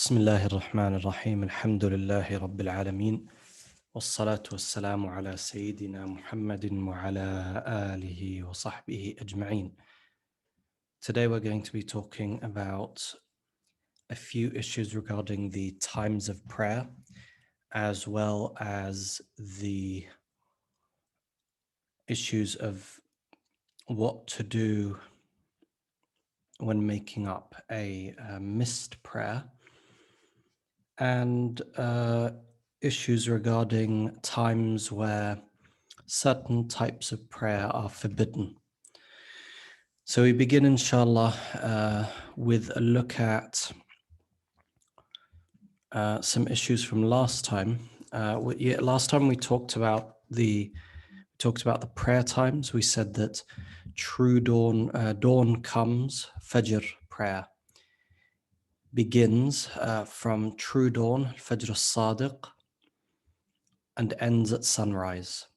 بسم الله الرحمن الرحيم الحمد لله رب العالمين والصلاة والسلام على سيدنا محمد وعلى آله وصحبه أجمعين. Today we're going to be talking about a few issues regarding the times of prayer, as well as the issues of what to do when making up a missed prayer, and issues regarding times where certain types of prayer are forbidden. So we begin, inshallah, with a look at some issues from last time. Last time we talked about the prayer times. We said that true dawn comes, Fajr prayer begins from true dawn, Fajr al-Sadiq, and ends at sunrise.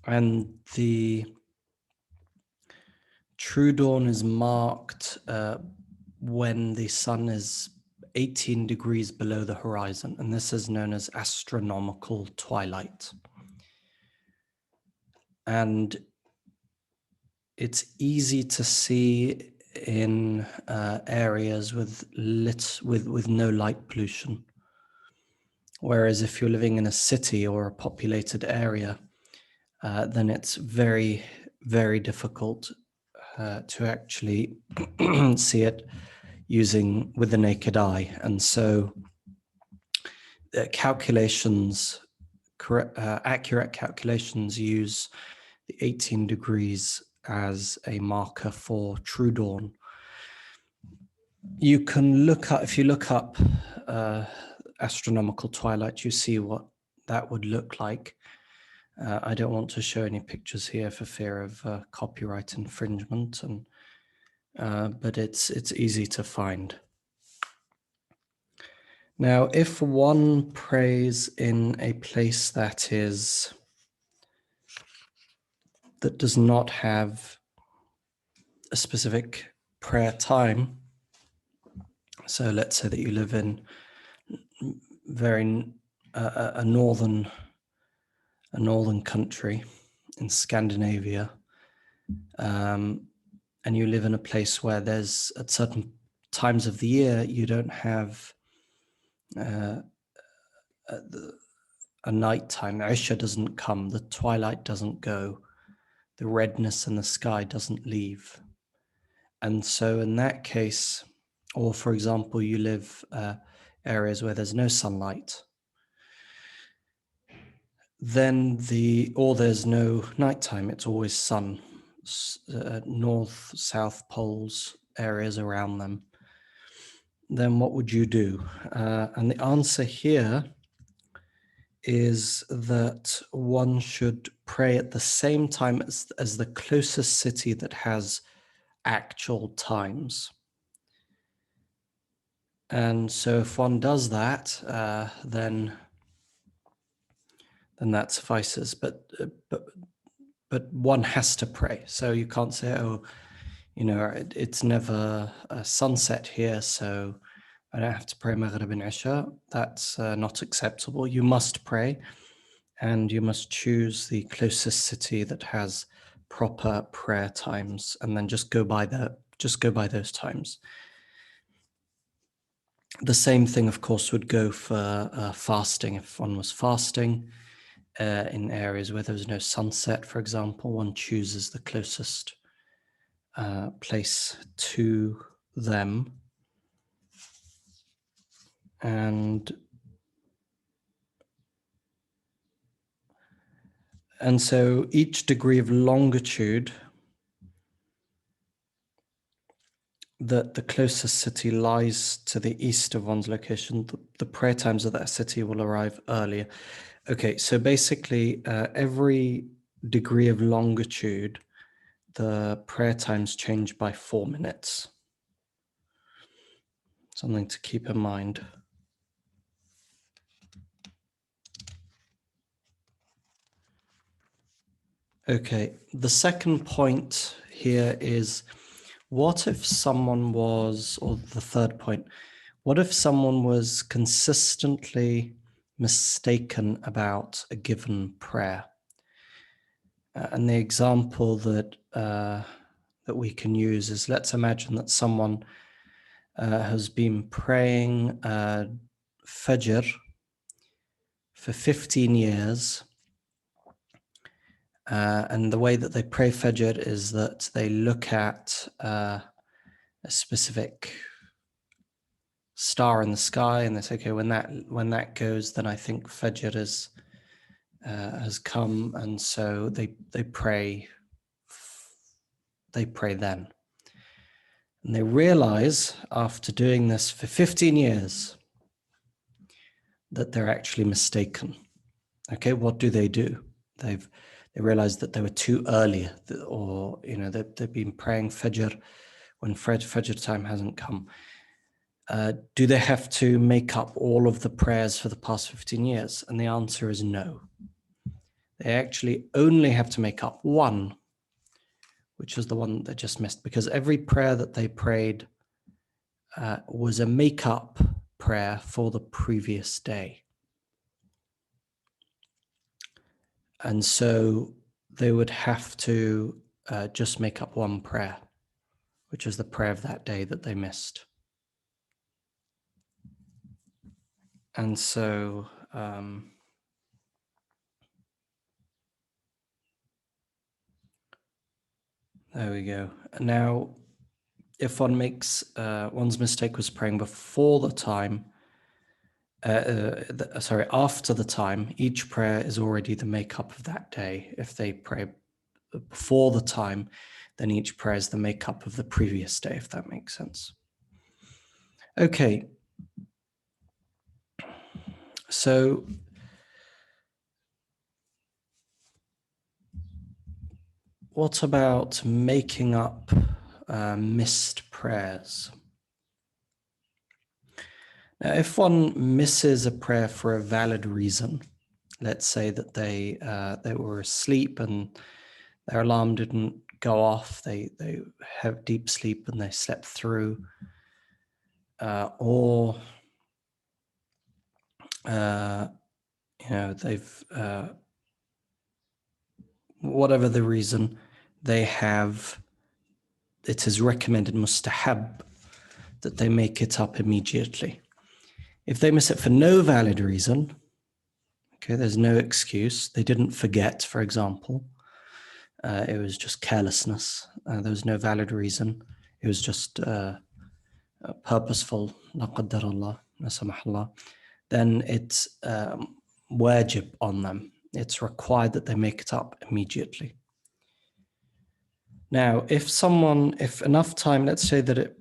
And the true dawn is marked when the sun is 18 degrees below the horizon, and this is known as astronomical twilight. And it's easy to see in areas with no light pollution. Whereas if you're living in a city or a populated area, then it's very, very difficult to actually see it with the naked eye. And so accurate calculations use the 18 degrees as a marker for true dawn. You can if you look up astronomical twilight, you see what that would look like. I don't want to show any pictures here for fear of copyright infringement, but it's easy to find. Now, if one prays in a place that does not have a specific prayer time, so let's say that you live in a northern country in Scandinavia, and you live in a place where there's at certain times of the year you don't have a nighttime. Isha doesn't come, the twilight doesn't go, the redness in the sky doesn't leave. And so in that case, or for example, you live areas where there's no sunlight, then there's no nighttime, it's always sun, north, south poles, areas around them, then what would you do? And the answer here is that one should pray at the same time as the closest city that has actual times. And so if one does that, then that suffices. But one has to pray. So you can't say, it's never a sunset here, so I don't have to pray Maghrib and Isha. That's not acceptable. You must pray, and you must choose the closest city that has proper prayer times, and then just go by those times. The same thing, of course, would go for fasting. If one was fasting in areas where there was no sunset, for example, one chooses the closest place to them. And so each degree of longitude that the closest city lies to the east of one's location, the prayer times of that city will arrive earlier. Okay, so basically every degree of longitude, the prayer times change by 4 minutes. Something to keep in mind. Okay, the second point here is What if someone was, or the third point, what if someone was consistently mistaken about a given prayer? And the example that that we can use is, let's imagine that someone has been praying Fajr for 15 years. And the way that they pray Fajr is that they look at a specific star in the sky, and they say, okay, when that goes, then I think Fajr has come, and so they pray then. And they realize after doing this for 15 years that they're actually mistaken. Okay, what do? They realize that they were too early, or they've been praying Fajr when Fajr time hasn't come. Do they have to make up all of the prayers for the past 15 years? And the answer is no. They actually only have to make up one, which is the one they just missed, because every prayer that they prayed was a make-up prayer for the previous day. And so they would have to just make up one prayer, which is the prayer of that day that they missed. And so there we go. Now, if one makes one's mistake was praying before the time, after the time, each prayer is already the makeup of that day. If they pray before the time, then each prayer is the makeup of the previous day, if that makes sense. Okay. So what about making up missed prayers? Now, if one misses a prayer for a valid reason, let's say that they were asleep and their alarm didn't go off, they have deep sleep and they slept through, or they've whatever the reason, it is recommended mustahab that they make it up immediately. If they miss it for no valid reason, okay, there's no excuse. They didn't forget, for example. It was just carelessness. There was no valid reason. It was just purposeful. La qaddar Allah, la samah Allah. Then it's wajib on them. It's required that they make it up immediately. Now, if enough time, let's say that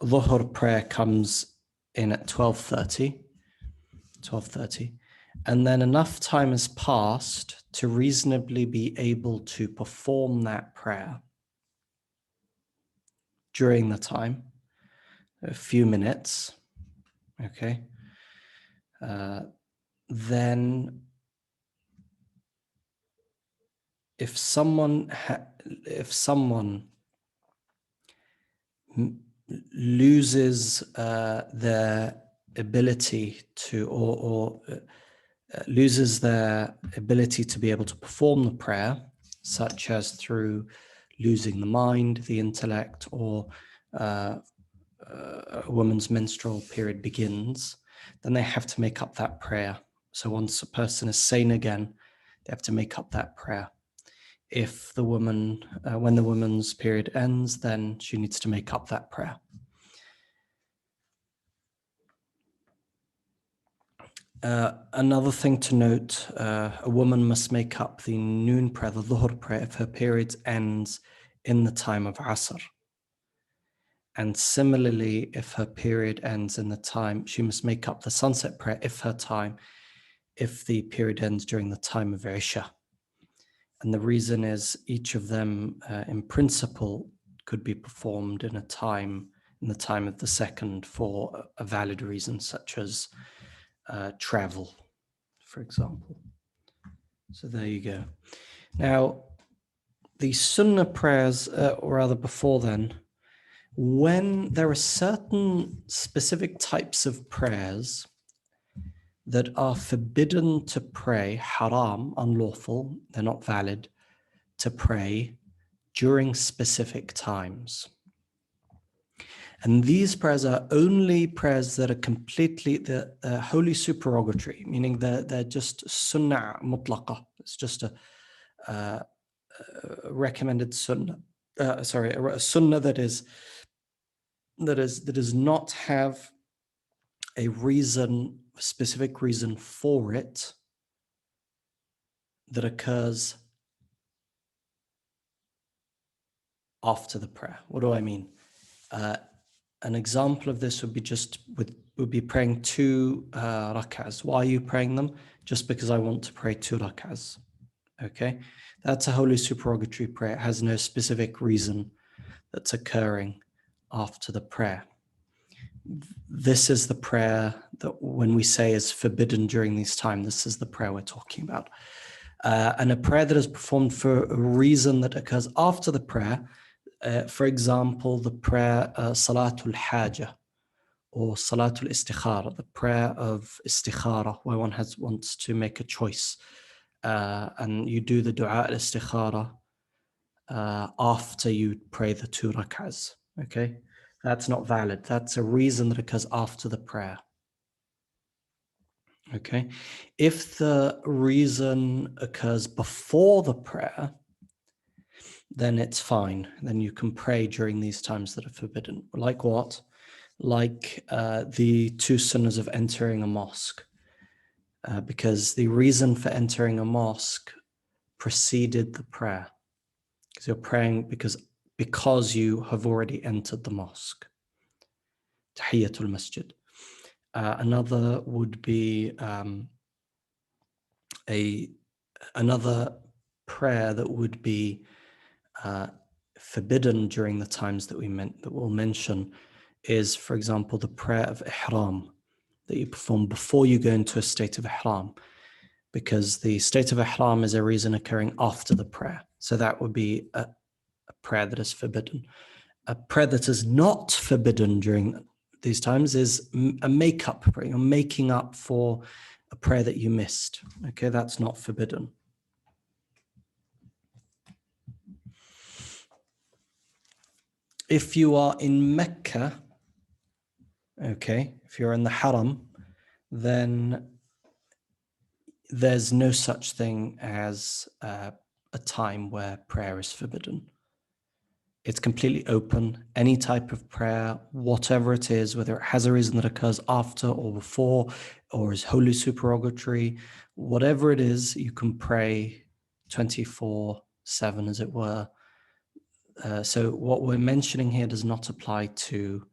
Dhuhr prayer comes in at 12:30, and then enough time has passed to reasonably be able to perform that prayer during the time, a few minutes, okay, then if someone loses their ability to, or loses their ability to be able to perform the prayer, such as through losing the mind, the intellect, or a woman's menstrual period begins, then they have to make up that prayer. So once a person is sane again, they have to make up that prayer. If the woman, when the woman's period ends, then she needs to make up that prayer. Another thing to note, a woman must make up the noon prayer, the dhuhr prayer, if her period ends in the time of Asr. And similarly, if her period ends in the time, she must make up the sunset prayer if the period ends during the time of Isha. And the reason is each of them, in principle, could be performed in the time of the second for a valid reason, such as travel, for example. So there you go. Now, the Sunnah prayers, or rather before then, when there are certain specific types of prayers that are forbidden to pray, haram, unlawful, they're not valid to pray during specific times. And these prayers are only prayers that are completely the holy supererogatory, meaning they're just sunnah mutlaqa. It's just a recommended sunnah. A sunnah that does not have a reason, a specific reason for it that occurs after the prayer. What do I mean? An example of this would be praying two rak'ahs. Why are you praying them? Just because I want to pray two rak'ahs. Okay, that's a holy supererogatory prayer. It has no specific reason that's occurring after the prayer. This is the prayer that when we say is forbidden during this time, this is the prayer we're talking about. And a prayer that is performed for a reason that occurs after the prayer, for example, the prayer Salatul Haja or Salatul Istikhara, the prayer of Istikhara, where one wants to make a choice. And you do the Dua al-Istikhara after you pray the two rak'ahs. Okay, that's not valid. That's a reason that occurs after the prayer. Okay, if the reason occurs before the prayer, then it's fine. Then you can pray during these times that are forbidden. Like what? Like the two sunnahs of entering a mosque. Because the reason for entering a mosque preceded the prayer. Because you're praying because you have already entered the mosque. Tahiyyatul Masjid. Another would be another prayer that would be forbidden during the times that we'll mention is, for example, the prayer of ihram that you perform before you go into a state of ihram, because the state of ihram is a reason occurring after the prayer. So that would be a prayer that is forbidden. A prayer that is not forbidden during these times is a make-up prayer. You're making up for a prayer that you missed. Okay, that's not forbidden. If you are in Mecca, okay, if you're in the Haram, then there's no such thing as a time where prayer is forbidden. It's completely open. Any type of prayer, whatever it is, whether it has a reason that occurs after or before, or is wholly supererogatory, whatever it is, you can pray 24/7, as it were. So what we're mentioning here does not apply to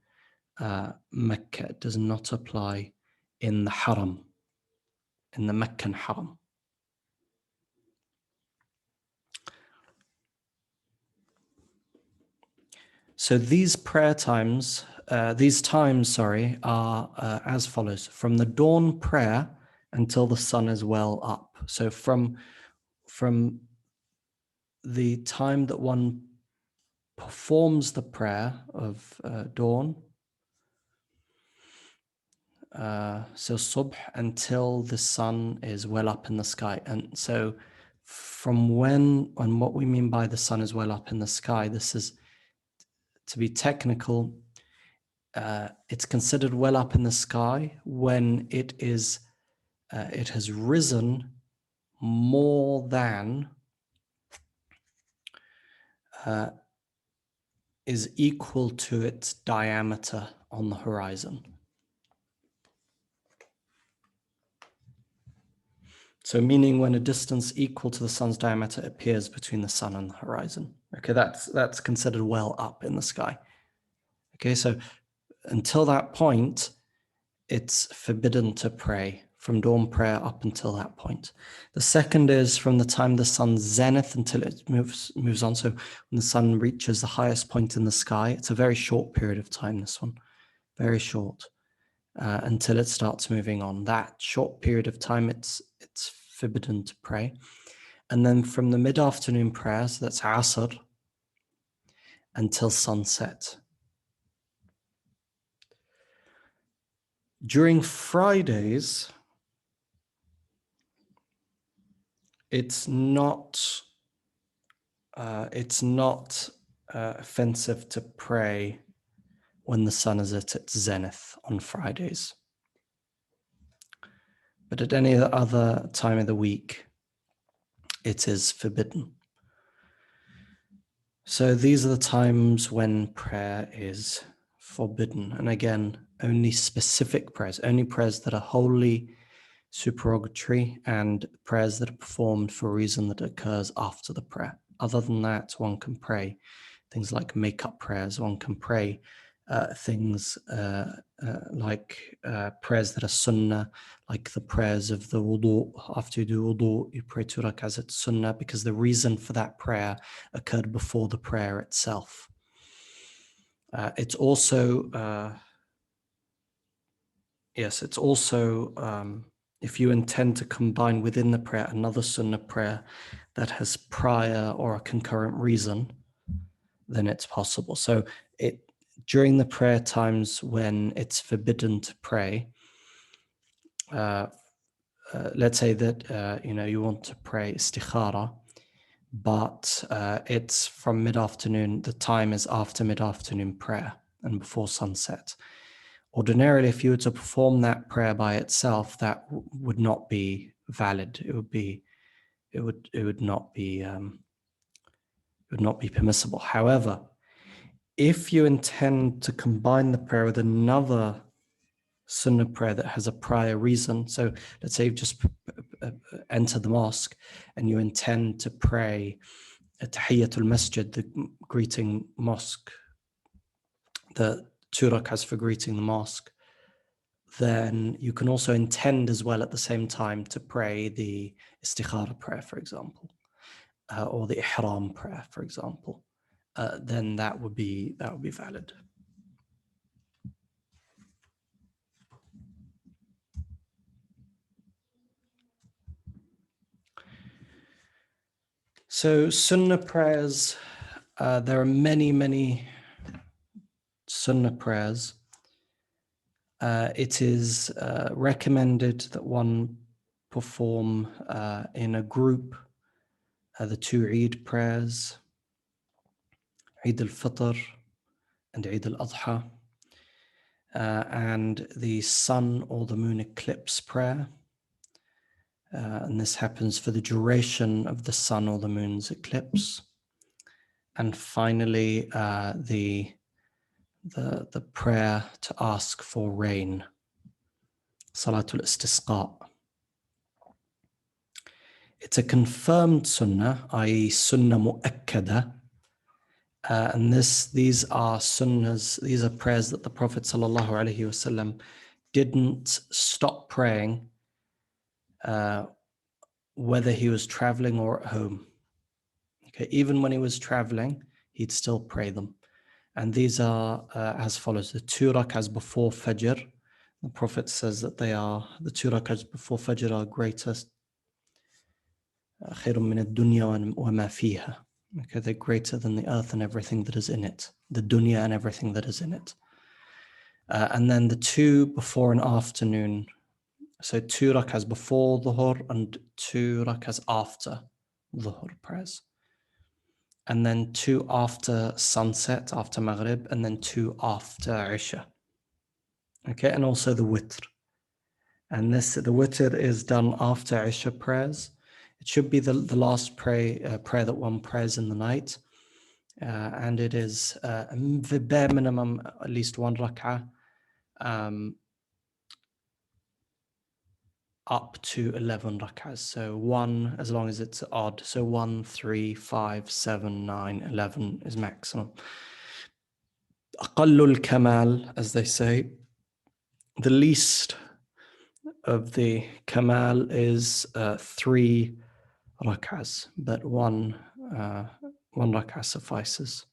Mecca. It does not apply in the Haram, in the Meccan Haram. So these times are as follows: from the dawn prayer until the sun is well up. So from the time that one performs the prayer of dawn, so subh, until the sun is well up in the sky. And so from when, and what we mean by the sun is well up in the sky, this is, to be technical, it's considered well up in the sky when it has risen more than is equal to its diameter on the horizon. So meaning when a distance equal to the sun's diameter appears between the sun and the horizon. Okay, that's considered well up in the sky. Okay, so until that point, it's forbidden to pray from dawn prayer up until that point. The second is from the time the sun's zenith until it moves on. So when the sun reaches the highest point in the sky, it's a very short period of time, this one, very short, until it starts moving on. That short period of time, it's forbidden to pray. And then from the mid-afternoon prayers, that's Asr, until sunset. During Fridays, it's not offensive to pray when the sun is at its zenith on Fridays. But at any other time of the week, it is forbidden. So these are the times when prayer is forbidden. And again, only specific prayers, only prayers that are wholly supererogatory and prayers that are performed for a reason that occurs after the prayer. Other than that, one can pray things like make-up prayers. One can pray things like prayers that are sunnah, like the prayers of the wudu. After you do wudu, you pray 2 rak'ahs at sunnah, because the reason for that prayer occurred before the prayer itself. It's also if you intend to combine within the prayer another sunnah prayer that has prior or a concurrent reason, then it's possible. So during the prayer times when it's forbidden to pray, let's say that you want to pray istikhara, but it's from mid-afternoon. The time is after mid-afternoon prayer and before sunset. Ordinarily, if you were to perform that prayer by itself, that would not be valid. It would not be permissible. However, if you intend to combine the prayer with another sunnah prayer that has a prior reason, so let's say you've just entered the mosque and you intend to pray a tahiyyatul masjid, the greeting mosque, the 2 rak'ahs for greeting the mosque, then you can also intend as well at the same time to pray the istikhara prayer, for example, or the ihram prayer, for example. Then that would be valid. So sunnah prayers, there are many sunnah prayers. It is recommended that one perform in a group the 2 Eid prayers, Eid al-Fitr and Eid al-Adha, and the sun or the moon eclipse prayer. And this happens for the duration of the sun or the moon's eclipse. And finally, the prayer to ask for rain, Salatul Istisqa. It's a confirmed sunnah, i.e. sunnah mu'akkada. And these are sunnahs, these are prayers that the Prophet ﷺ didn't stop praying whether he was traveling or at home. Okay, even when he was traveling, he'd still pray them. And these are as follows: the 2 rak'ahs before Fajr. The Prophet says that the 2 rak'ahs before Fajr are greatest. خير من الدنيا وما فيها. Okay, they're greater than the earth and everything that is in it. The dunya and everything that is in it. And then the 2 before and afternoon. So 2 rak'ahs before Dhuhr and 2 rak'ahs after Dhuhr prayers. And then 2 after sunset, after Maghrib, and then 2 after Isha. Okay, and also the witr. And the witr is done after Isha prayers. It should be the last prayer that one prays in the night. And it is the bare minimum, at least 1 rak'ah, up to 11 rak'ahs. So 1, as long as it's odd. So 1, 3, 5, 7, 9, 11 is maximum. Aqallul kamal, as they say, the least of the kamal is 3 rak'ahs, but one rak'ah suffices.